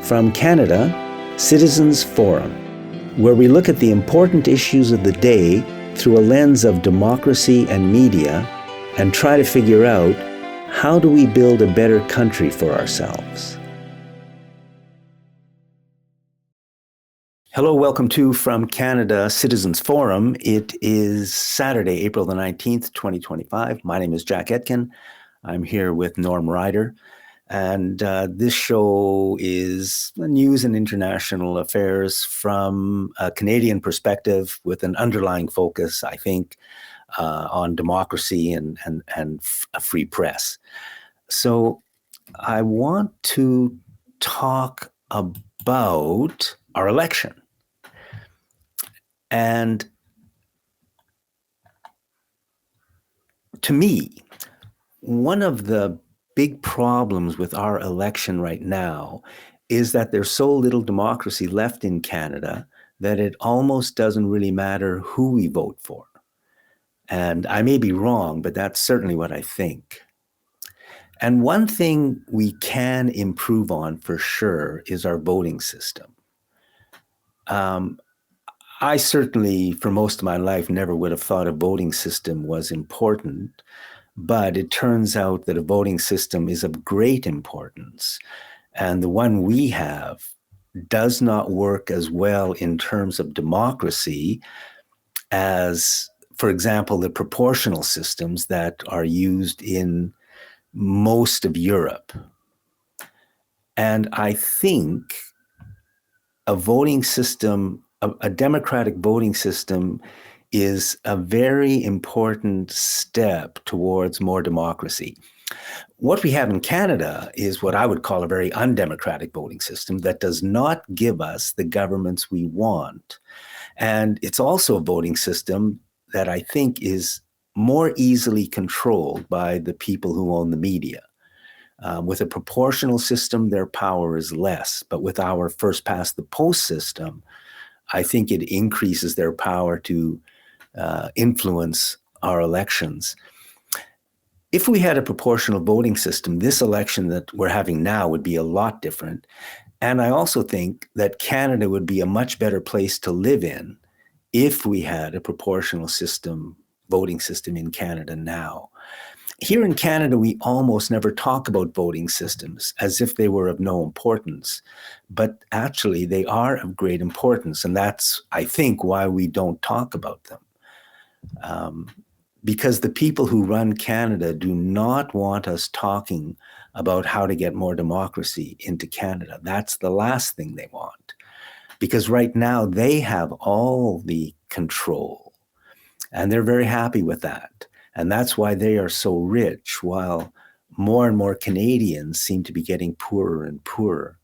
From Canada, Citizens Forum, where we look at the important issues of the day through a lens of democracy and media and try to figure out, how do we build a better country for ourselves? Hello, welcome to From Canada Citizens Forum. It is Saturday, April the 19th, 2025. My name is Jack Atkin. I'm here with Norm Ryder. And this show is news and international affairs from a Canadian perspective with an underlying focus, I think, on democracy and a free press. So I want to talk about our election. And to me, one of the big problems with our election right now is that there's so little democracy left in Canada that it almost doesn't really matter who we vote for. And I may be wrong, but that's certainly what I think. And one thing we can improve on for sure is our voting system. I certainly, for most of my life, never would have thought a voting system was important. But it turns out that a voting system is of great importance. And the one we have does not work as well in terms of democracy as, for example, the proportional systems that are used in most of Europe. And I think a voting system, a democratic voting system, is a very important step towards more democracy. What we have in Canada is what I would call a very undemocratic voting system that does not give us the governments we want. And it's also a voting system that I think is more easily controlled by the people who own the media. With a proportional system, their power is less. But with our first past the post system, I think it increases their power to influence our elections. If we had a proportional voting system, this election that we're having now would be a lot different. And I also think that Canada would be a much better place to live in if we had a proportional system, voting system in Canada now. Here in Canada, we almost never talk about voting systems as if they were of no importance. But actually, they are of great importance. And that's, I think, why we don't talk about them. Because the people who run Canada do not want us talking about how to get more democracy into Canada. That's the last thing they want. Because right now they have all the control and they're very happy with that. And that's why they are so rich, while more and more Canadians seem to be getting poorer and poorer.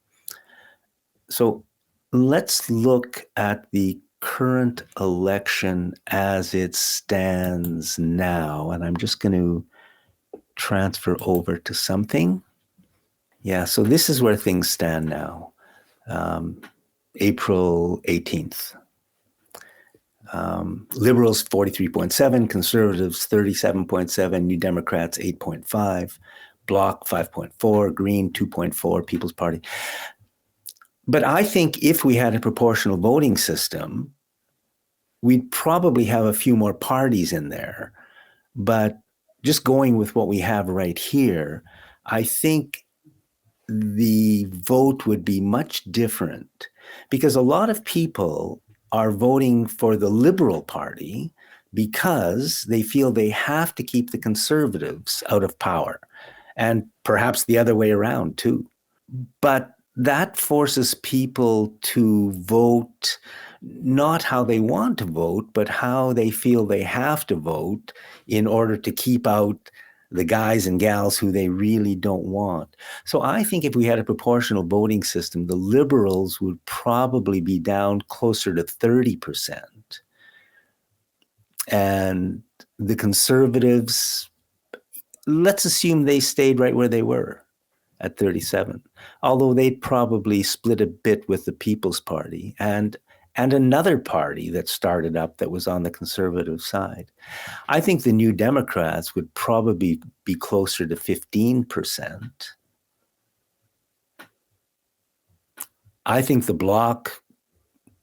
So let's look at the current election as it stands now. And I'm just going to transfer over to something. Yeah, so this is where things stand now, April 18th. Liberals 43.7, Conservatives 37.7, New Democrats 8.5, Bloc 5.4, Green 2.4, People's Party. But I think if we had a proportional voting system, we'd probably have a few more parties in there. But just going with what we have right here, I think the vote would be much different, because a lot of people are voting for the Liberal Party because they feel they have to keep the Conservatives out of power, and perhaps the other way around too. But that forces people to vote not how they want to vote, but how they feel they have to vote in order to keep out the guys and gals who they really don't want. So I think if we had a proportional voting system, the Liberals would probably be down closer to 30%. And the Conservatives, let's assume they stayed right where they were at 37, although they'd probably split a bit with the People's Party and another party that started up that was on the Conservative side. I think the New Democrats would probably be closer to 15%. I think the Bloc,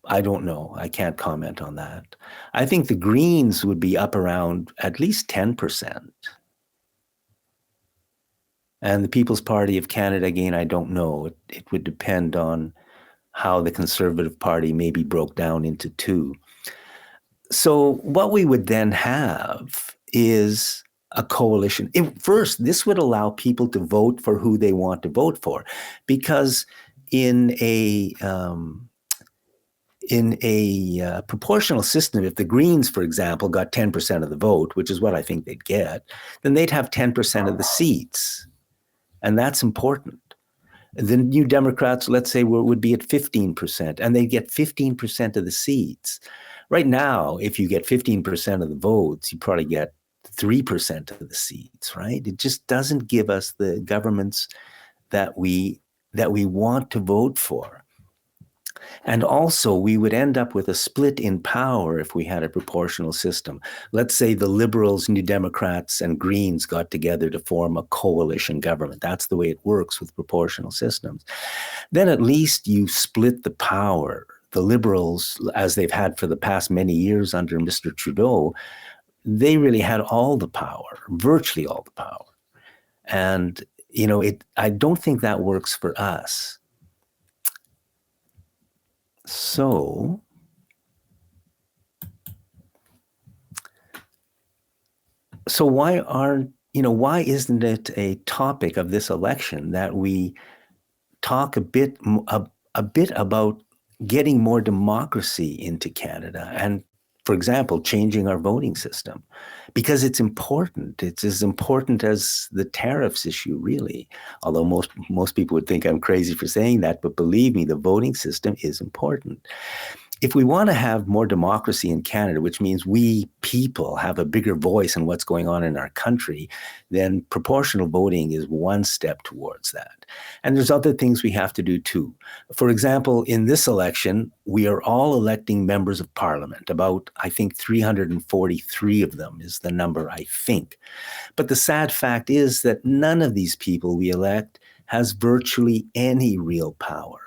I don't know. I can't comment on that. I think the Greens would be up around at least 10%. And the People's Party of Canada, again, I don't know. It would depend on how the Conservative Party maybe broke down into two. So what we would then have is a coalition. First, this would allow people to vote for who they want to vote for, because in a proportional system, if the Greens, for example, got 10% of the vote, which is what I think they'd get, then they'd have 10% of the seats. And that's important. The New Democrats, let's say, would be at 15%, and they get 15% of the seats. Right now, if you get 15% of the votes, you probably get 3% of the seats, right? It just doesn't give us the governments that we want to vote for. And also, we would end up with a split in power if we had a proportional system. Let's say the Liberals, New Democrats, and Greens got together to form a coalition government. That's the way it works with proportional systems. Then at least you split the power. The Liberals, as they've had for the past many years under Mr. Trudeau, they really had all the power, virtually all the power. And, I don't think that works for us. So why isn't it a topic of this election that we talk a bit about getting more democracy into Canada and, for example, changing our voting system? Because it's important. It's as important as the tariffs issue, really. Although most people would think I'm crazy for saying that, but believe me, the voting system is important. If we want to have more democracy in Canada, which means we people have a bigger voice in what's going on in our country, then proportional voting is one step towards that. And there's other things we have to do too. For example, in this election, we are all electing members of parliament. About, I think, 343 of them is the number, I think. But the sad fact is that none of these people we elect has virtually any real power.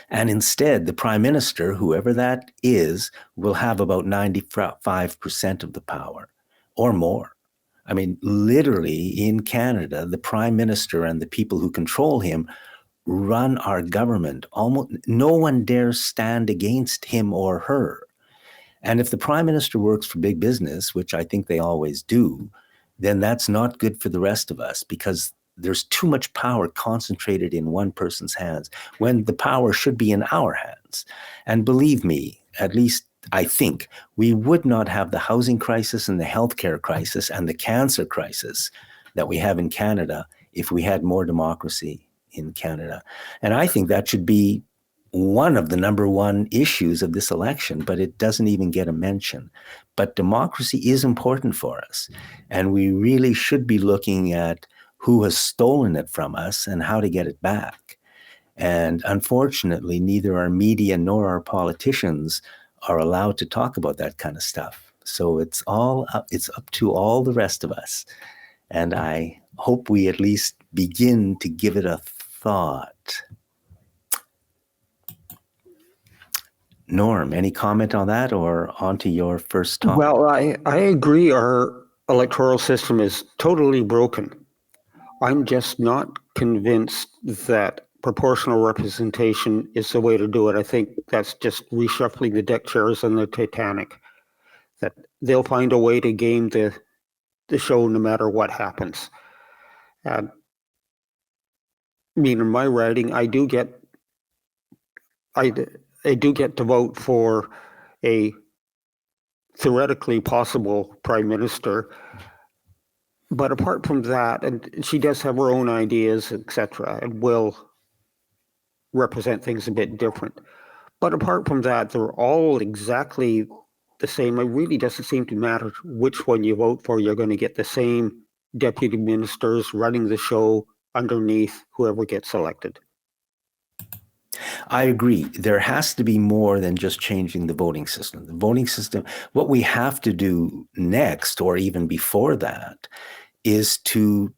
And instead, the prime minister, whoever that is, will have about 95% of the power or more. I mean, literally in Canada, the prime minister and the people who control him run our government. Almost no one dares stand against him or her. And if the prime minister works for big business, which I think they always do, then that's not good for the rest of us, because there's too much power concentrated in one person's hands when the power should be in our hands. And believe me, at least I think, we would not have the housing crisis and the healthcare crisis and the cancer crisis that we have in Canada if we had more democracy in Canada. And I think that should be one of the number one issues of this election, but it doesn't even get a mention. But democracy is important for us, and we really should be looking at who has stolen it from us and how to get it back. And unfortunately, neither our media nor our politicians are allowed to talk about that kind of stuff. So it's up to all the rest of us. And I hope we at least begin to give it a thought. Norm, any comment on that, or on to your first topic? Well, I agree our electoral system is totally broken. I'm just not convinced that proportional representation is the way to do it. I think that's just reshuffling the deck chairs on the Titanic, that they'll find a way to game the show no matter what happens. I mean, in my writing, I do get to vote for a theoretically possible prime minister. But apart from that, and she does have her own ideas, etc., and will represent things a bit different. But apart from that, they're all exactly the same. It really doesn't seem to matter which one you vote for. You're going to get the same deputy ministers running the show underneath whoever gets elected. I agree. There has to be more than just changing the voting system. The voting system, what we have to do next, or even before that, is to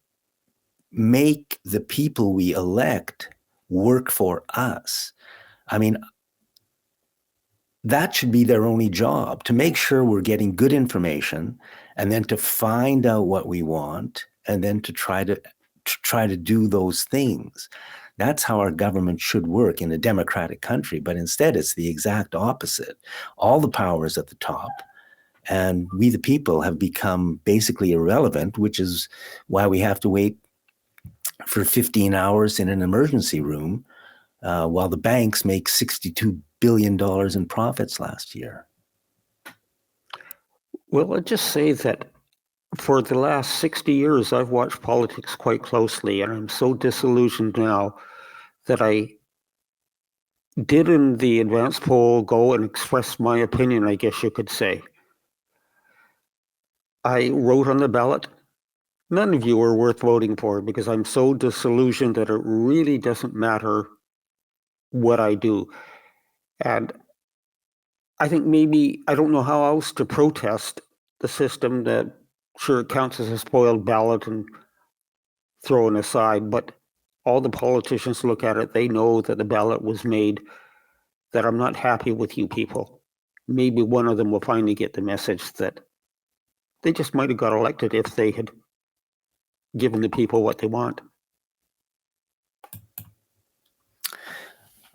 make the people we elect work for us. I mean, that should be their only job, to make sure we're getting good information and then to find out what we want and then to try to do those things. That's how our government should work in a democratic country. But instead, it's the exact opposite. All the power is at the top, and we, the people, have become basically irrelevant, which is why we have to wait for 15 hours in an emergency room while the banks make $62 billion in profits last year. Well, I'd just say that for the last 60 years, I've watched politics quite closely, and I'm so disillusioned now that I did in the advance poll go and express my opinion, I guess you could say. I wrote on the ballot. None of you are worth voting for, because I'm so disillusioned that it really doesn't matter what I do. And I think maybe, I don't know how else to protest the system that, sure, it counts as a spoiled ballot and thrown aside, but all the politicians look at it, they know that the ballot was made, that I'm not happy with you people. Maybe one of them will finally get the message that they just might have got elected if they had given the people what they want.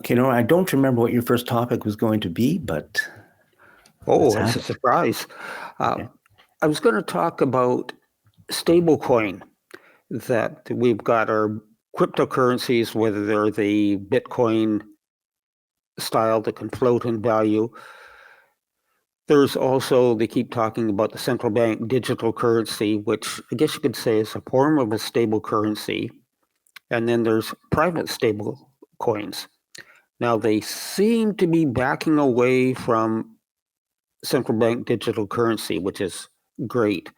Okay, Nora, I don't remember what your first topic was going to be, but... Oh, it's a surprise. Okay. I was going to talk about stablecoin, that we've got our cryptocurrencies, whether they're the Bitcoin style that can float in value. There's also, they keep talking about the central bank digital currency, which I guess you could say is a form of a stable currency. And then there's private stable coins. Now, they seem to be backing away from central bank digital currency, which is great.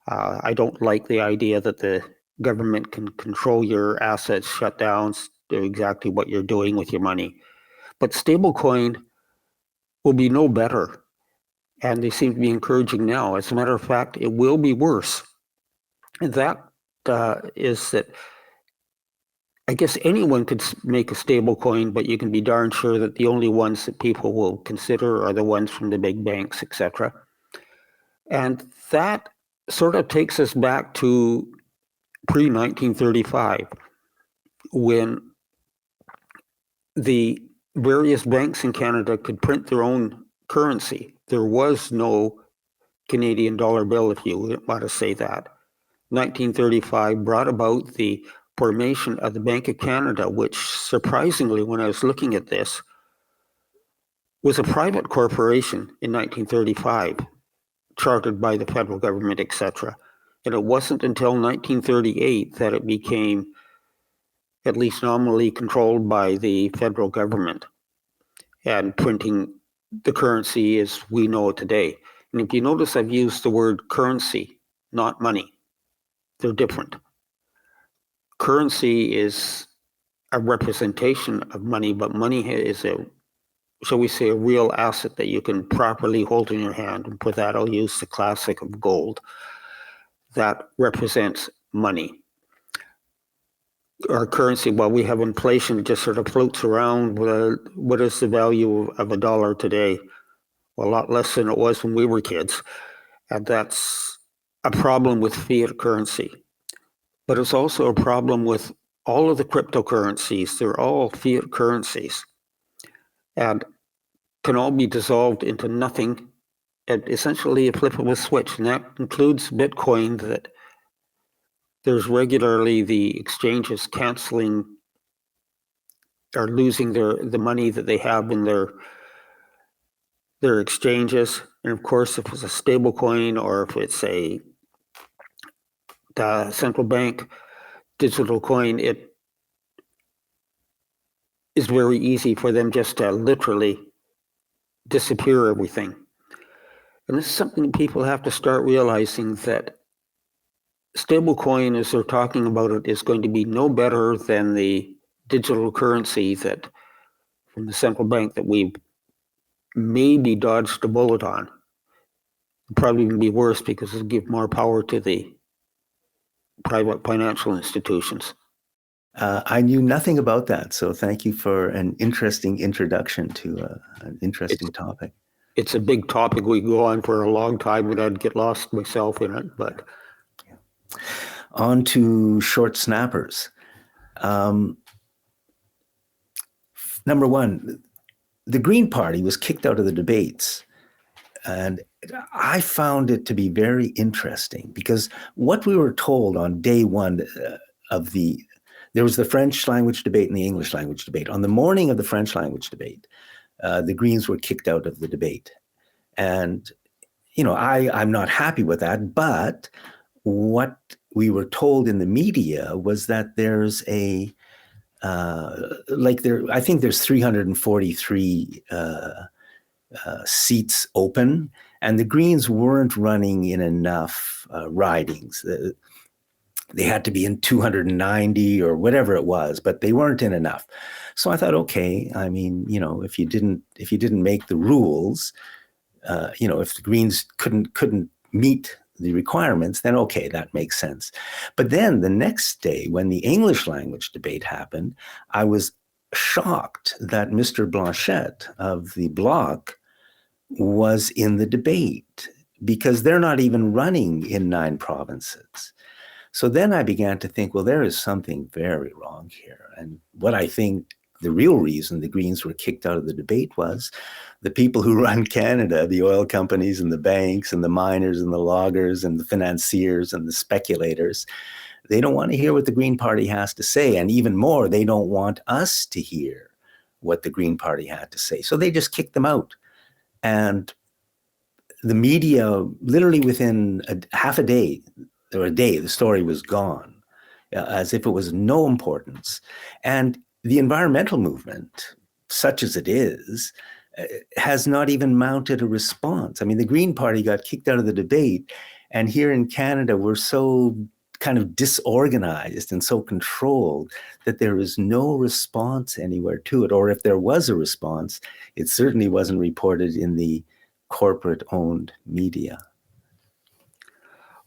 I don't like the idea that the government can control your assets, shut down, do exactly what you're doing with your money. But stablecoin will be no better. And they seem to be encouraging now. As a matter of fact, it will be worse. And that is that I guess anyone could make a stable coin, but you can be darn sure that the only ones that people will consider are the ones from the big banks, etc. And that sort of takes us back to pre-1935, when the various banks in Canada could print their own currency. There was no Canadian dollar bill, if you want to say that. 1935 brought about the formation of the Bank of Canada, which surprisingly, when I was looking at this, was a private corporation in 1935, chartered by the federal government, etc. And it wasn't until 1938 that it became at least nominally controlled by the federal government and printing the currency as we know it today. And if you notice, I've used the word currency, not money. They're different. Currency is a representation of money, but money is a, shall we say, a real asset that you can properly hold in your hand. And for that, I'll use the classic of gold. That represents money. Our currency, while we have inflation, just sort of floats around. What is the value of a dollar today? Well, a lot less than it was when we were kids. And that's a problem with fiat currency. But it's also a problem with all of the cryptocurrencies. They're all fiat currencies and can all be dissolved into nothing at essentially a flip of a switch. And that includes Bitcoin, that there's regularly the exchanges canceling or losing the money that they have in their exchanges. And of course, if it's a stable coin or if it's a central bank digital coin, it is very easy for them just to literally disappear everything. And this is something people have to start realizing, that stablecoin, as they're talking about it, is going to be no better than the digital currency that from the central bank that we maybe dodged a bullet on. It'll probably even be worse because it'll give more power to the private financial institutions. I knew nothing about that, so thank you for an interesting introduction to an interesting topic. It's a big topic. We go on for a long time, and I'd get lost myself in it. But on to short snappers. Number one, the Green Party was kicked out of the debates. And I found it to be very interesting because what we were told on day one there was the French language debate and the English language debate. On the morning of the French language debate, the Greens were kicked out of the debate. And, I'm not happy with that. But what we were told in the media was that there's I think there's 343 seats open, and the Greens weren't running in enough ridings. They had to be in 290 or whatever it was, but they weren't in enough. So I thought, okay, I mean, if you didn't make the rules, if the Greens couldn't meet the requirements, then okay, that makes sense. But then the next day, when the English language debate happened, I was shocked that Mr. Blanchette of the Bloc was in the debate because they're not even running in 9 provinces. So then I began to think, well, there is something very wrong here. And what I think the real reason the Greens were kicked out of the debate was the people who run Canada, the oil companies and the banks and the miners and the loggers and the financiers and the speculators, they don't want to hear what the Green Party has to say. And even more, they don't want us to hear what the Green Party had to say. So they just kicked them out. And the media, literally within half a day or a day, the story was gone, as if it was no importance. And the environmental movement, such as it is, has not even mounted a response. I mean, the Green Party got kicked out of the debate, and here in Canada, we're so kind of disorganized and so controlled that there is no response anywhere to it. Or if there was a response, it certainly wasn't reported in the corporate-owned media.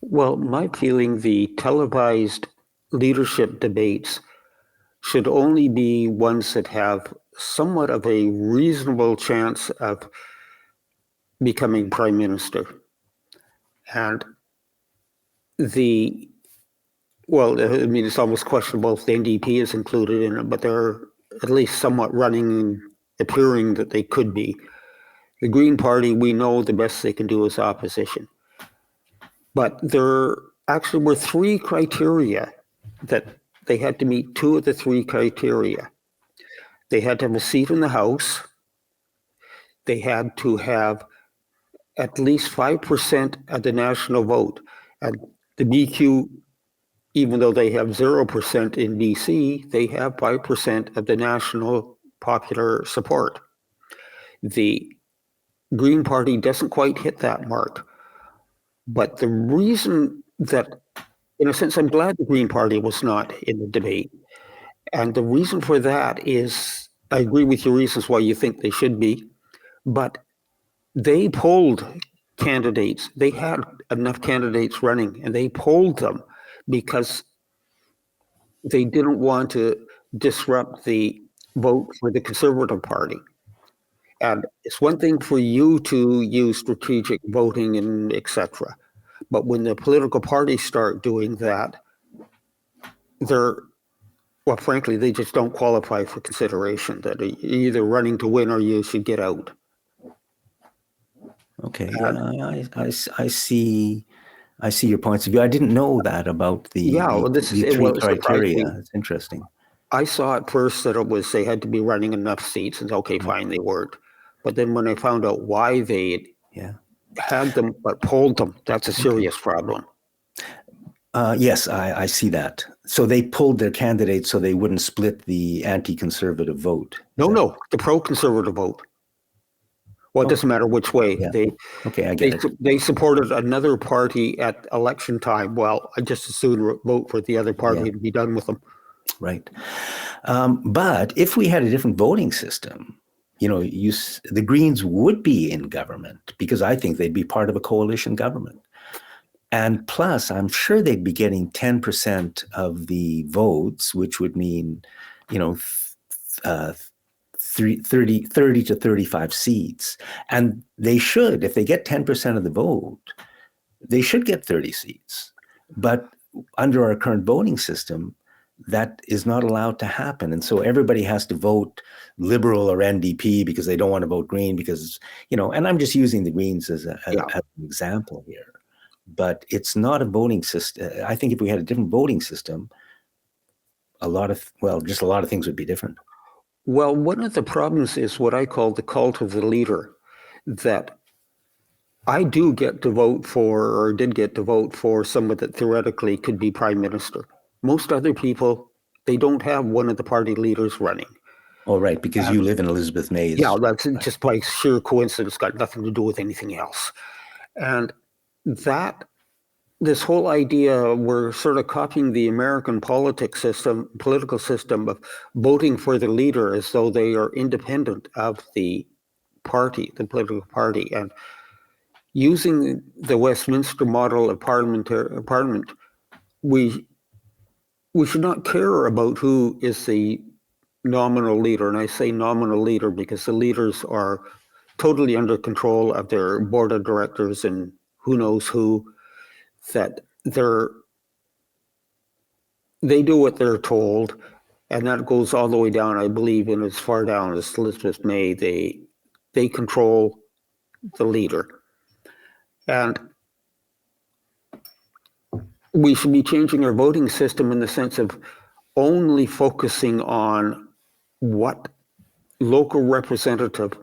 Well, my feeling, the televised leadership debates should only be ones that have somewhat of a reasonable chance of becoming prime minister. And it's almost questionable if the NDP is included in it, but they're at least somewhat running and appearing that they could be. The Green Party, we know the best they can do is opposition. But there actually were 3 criteria that they had to meet. 2 of the 3 criteria. They had to have a seat in the House. They had to have at least 5% of the national vote. And the BQ, even though they have 0% in BC, they have 5% of the national popular support. The Green Party doesn't quite hit that mark. But the reason that, in a sense, I'm glad the Green Party was not in the debate. And the reason for that is, I agree with your reasons why you think they should be, but they polled candidates. They had enough candidates running, and they polled them because they didn't want to disrupt the vote for the Conservative Party. And it's one thing for you to use strategic voting and etc. But when the political parties start doing that, frankly, they just don't qualify for consideration. That you're either running to win or you should get out. Okay, I see your points of view. I didn't know that about the 3 criteria. It's interesting. I saw at first that it was they had to be running enough seats, and okay, fine, they weren't. But then when I found out why they had them but polled them, that's a serious problem. Yes, I see that. So they pulled their candidates so they wouldn't split the anti-conservative vote. No, the pro-conservative vote. Well, it doesn't matter which way. Yeah. I get it. They supported another party at election time. Well, I just as soon vote for the other party and be done with them. Right. But if we had a different voting system, the Greens would be in government because I think they'd be part of a coalition government. And plus, I'm sure they'd be getting 10% of the votes, which would mean, you know, 30 to 35 seats. And they should, if they get 10% of the vote, they should get 30 seats. But under our current voting system, that is not allowed to happen. And so everybody has to vote Liberal or NDP because they don't want to vote Green because, you know, and I'm just using the Greens as an example here. But it's not a voting system. I think if we had a different voting system, just a lot of things would be different. Well, one of the problems is what I call the cult of the leader, that I do get to vote for, or did get to vote for, someone that theoretically could be prime minister. Most other people, they don't have one of the party leaders running. Oh, right, because you live in Elizabeth May's. Yeah, that's just by sheer coincidence, got nothing to do with anything else. And this whole idea, we're sort of copying the American political system of voting for the leader as though they are independent of the party, the political party. And using the Westminster model of parliament, we should not care about who is the nominal leader. And I say nominal leader because the leaders are totally under control of their board of directors and who knows who, that they do what they're told. And that goes all the way down, I believe, and as far down as Elizabeth May, they control the leader. And we should be changing our voting system in the sense of only focusing on what local representative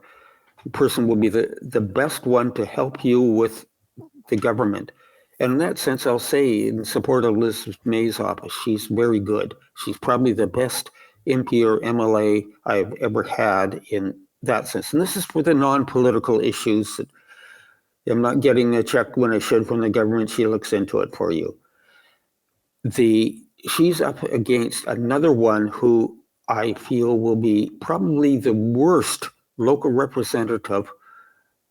person will be the best one to help you with the government. And in that sense, I'll say in support of Elizabeth May's office, she's very good. She's probably the best MP or MLA I've ever had in that sense. And this is for the non-political issues. I'm not getting a check when I should from the government. She looks into it for you. She's up against another one who I feel will be probably the worst local representative,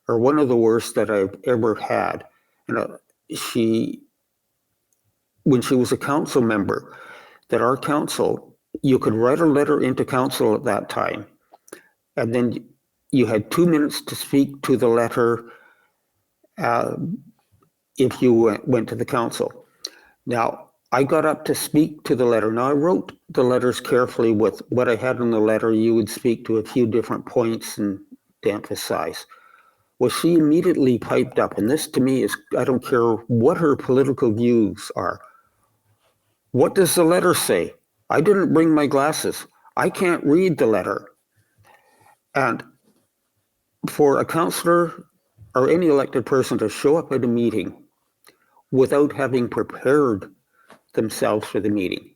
or one of the worst that I've ever had. And when she was a council member, that our council, you could write a letter into council at that time, and then you had 2 minutes to speak to the letter if you went to the council. Now, I got up to speak to the letter. Now, I wrote the letters carefully with what I had in the letter. You would speak to a few different points and to emphasize. Well, she immediately piped up, and this to me is, I don't care what her political views are. What does the letter say? I didn't bring my glasses. I can't read the letter. And for a councillor or any elected person to show up at a meeting without having prepared themselves for the meeting.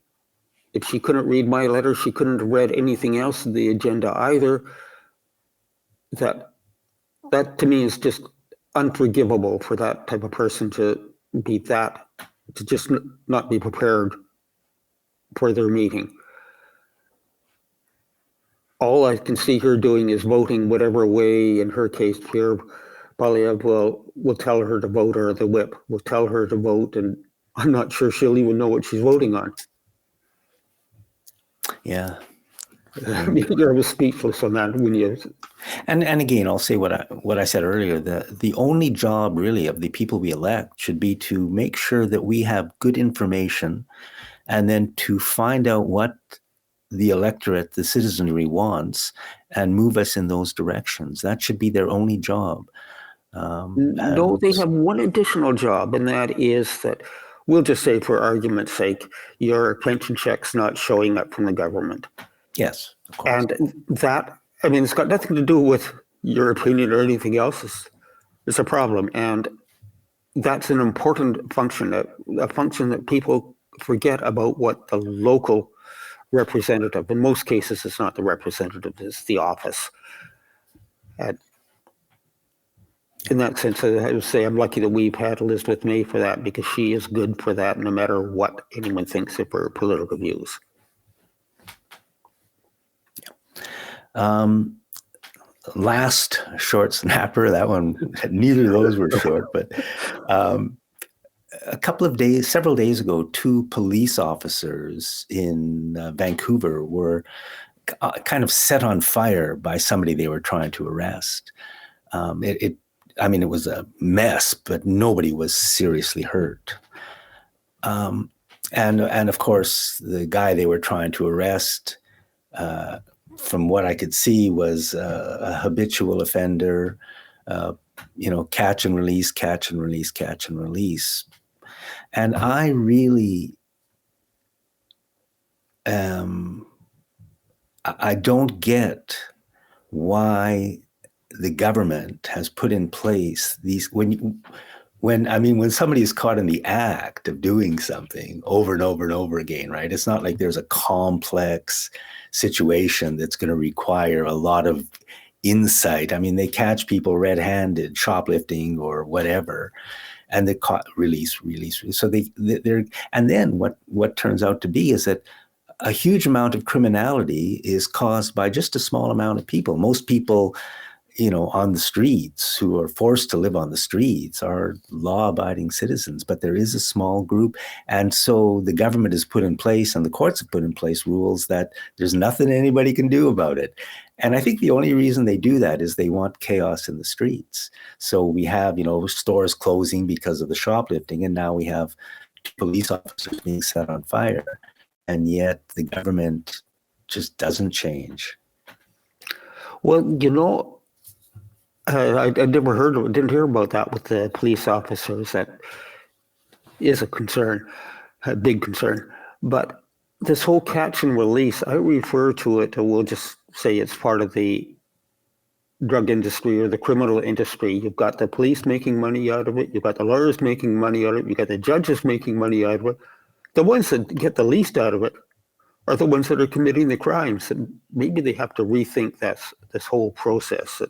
If she couldn't read my letter, she couldn't have read anything else in the agenda either. That to me is just unforgivable for that type of person to just not be prepared for their meeting. All I can see her doing is voting whatever way, in her case here, Polyev will tell her to vote, or the whip will tell her to vote, and I'm not sure she'll even know what she's voting on. Yeah. You're speechless on that when you. And again, I'll say what I said earlier. The only job really of the people we elect should be to make sure that we have good information, and then to find out what the electorate, the citizenry wants, and move us in those directions. That should be their only job. No, they have one additional job, and that is that, we'll just say for argument's sake, your pension check's not showing up from the government. Yes, of course. And that, I mean, it's got nothing to do with your opinion or anything else. It's a problem. And that's an important function, a function that people forget about, what the local representative, in most cases, it's not the representative, it's the office. And in that sense, I would say I'm lucky that we've had Elizabeth May for that, because she is good for that, no matter what anyone thinks of her political views. Last short snapper, that one, neither of those were short, but several days ago, two police officers in Vancouver were kind of set on fire by somebody they were trying to arrest. It was a mess, but nobody was seriously hurt. And of course, the guy they were trying to arrest, from what I could see, was a habitual offender. Catch and release, catch and release, catch and release. And I really, I don't get why the government has put in place these, when somebody is caught in the act of doing something over and over and over again, right? It's not like there's a complex situation that's going to require a lot of insight. I mean, they catch people red-handed, shoplifting or whatever, and they release. So they're, and then what turns out to be is that a huge amount of criminality is caused by just a small amount of people. Most people, on the streets, who are forced to live on the streets, are law-abiding citizens, but there is a small group. And so the government has put in place, and the courts have put in place, rules that there's nothing anybody can do about it. And I think the only reason they do that is they want chaos in the streets. So we have, stores closing because of the shoplifting, and now we have police officers being set on fire. And yet the government just doesn't change. Well, I didn't hear about that with the police officers. That is a concern, a big concern. But this whole catch and release, I refer to it, or we'll just say it's part of the drug industry or the criminal industry. You've got the police making money out of it. You've got the lawyers making money out of it. You've got the judges making money out of it. The ones that get the least out of it are the ones that are committing the crimes. And maybe they have to rethink this whole process.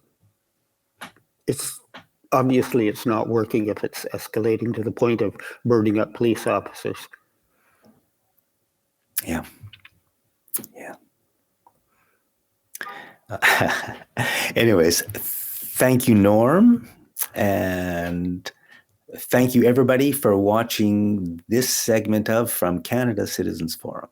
It's obviously it's not working if it's escalating to the point of burning up police officers. Yeah. Anyways, thank you, Norm, and thank you everybody for watching this segment of From Canada Citizens Forum.